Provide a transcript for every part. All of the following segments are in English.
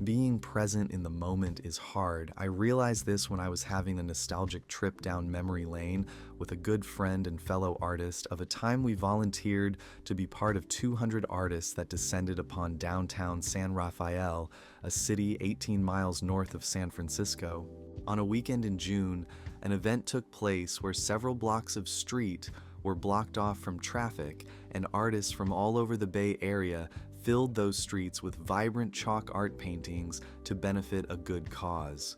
Being present in the moment is hard. I realized this when I was having a nostalgic trip down memory lane with a good friend and fellow artist of a time we volunteered to be part of 200 artists that descended upon downtown San Rafael, a city 18 miles north of San Francisco. On a weekend in June, an event took place where several blocks of street were blocked off from traffic, and artists from all over the Bay Area filled those streets with vibrant chalk art paintings to benefit a good cause.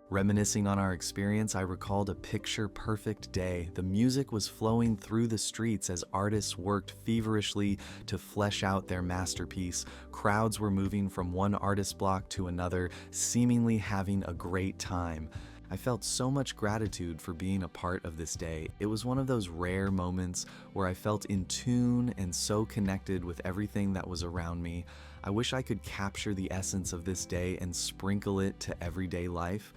Reminiscing on our experience, I recalled a picture-perfect day. The music was flowing through the streets as artists worked feverishly to flesh out their masterpiece. Crowds were moving from one artist block to another, seemingly having a great time. I felt so much gratitude for being a part of this day. It was one of those rare moments where I felt in tune and so connected with everything that was around me. I wish I could capture the essence of this day and sprinkle it to everyday life.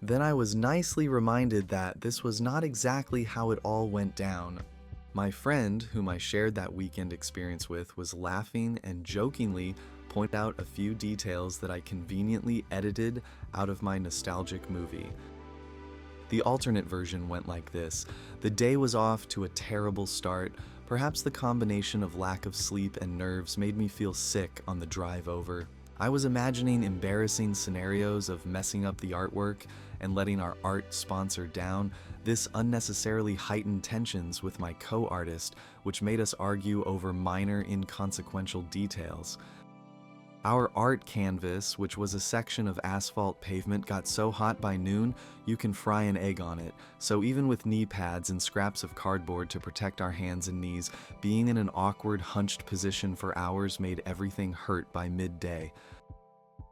Then I was nicely reminded that this was not exactly how it all went down. My friend, whom I shared that weekend experience with, was laughing and jokingly point out a few details that I conveniently edited out of my nostalgic movie. The alternate version went like this. The day was off to a terrible start. Perhaps the combination of lack of sleep and nerves made me feel sick on the drive over. I was imagining embarrassing scenarios of messing up the artwork and letting our art sponsor down. This unnecessarily heightened tensions with my co-artist, which made us argue over minor inconsequential details. Our art canvas, which was a section of asphalt pavement, got so hot by noon you can fry an egg on it. So even with knee pads and scraps of cardboard to protect our hands and knees, being in an awkward hunched position for hours made everything hurt by midday.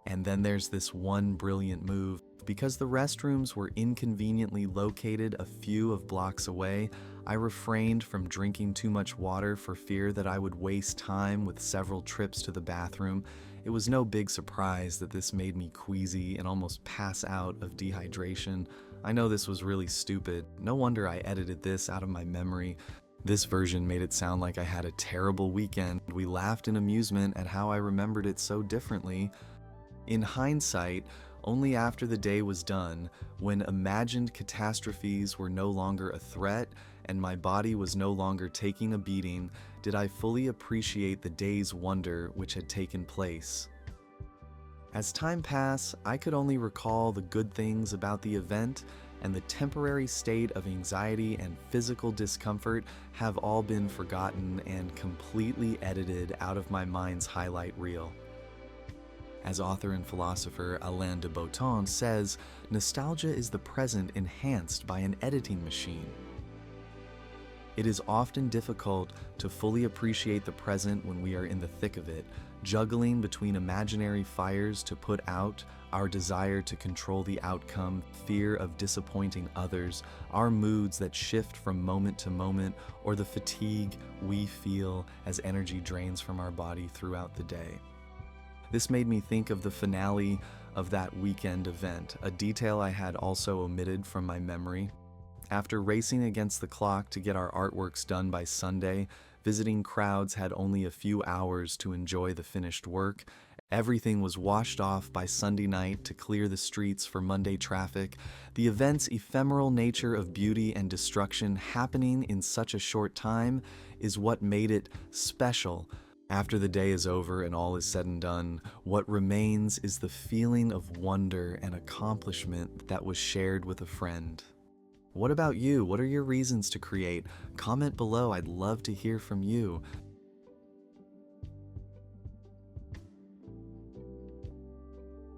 And then there's this one brilliant move. Because the restrooms were inconveniently located a few of blocks away, I refrained from drinking too much water for fear that I would waste time with several trips to the bathroom. It was no big surprise that this made me queasy and almost pass out of dehydration. I know this was really stupid. No wonder I edited this out of my memory. This version made it sound like I had a terrible weekend. We laughed in amusement at how I remembered it so differently. In hindsight, only after the day was done, when imagined catastrophes were no longer a threat and my body was no longer taking a beating, did I fully appreciate the day's wonder which had taken place. As time passed, I could only recall the good things about the event, and the temporary state of anxiety and physical discomfort have all been forgotten and completely edited out of my mind's highlight reel. As author and philosopher Alain de Botton says, nostalgia is the present enhanced by an editing machine. It is often difficult to fully appreciate the present when we are in the thick of it, juggling between imaginary fires to put out, our desire to control the outcome, fear of disappointing others, our moods that shift from moment to moment, or the fatigue we feel as energy drains from our body throughout the day. This made me think of the finale of that weekend event, a detail I had also omitted from my memory. After racing against the clock to get our artworks done by Sunday, visiting crowds had only a few hours to enjoy the finished work. Everything was washed off by Sunday night to clear the streets for Monday traffic. The event's ephemeral nature of beauty and destruction happening in such a short time is what made it special. After the day is over and all is said and done, what remains is the feeling of wonder and accomplishment that was shared with a friend. What about you? What are your reasons to create? Comment below, I'd love to hear from you.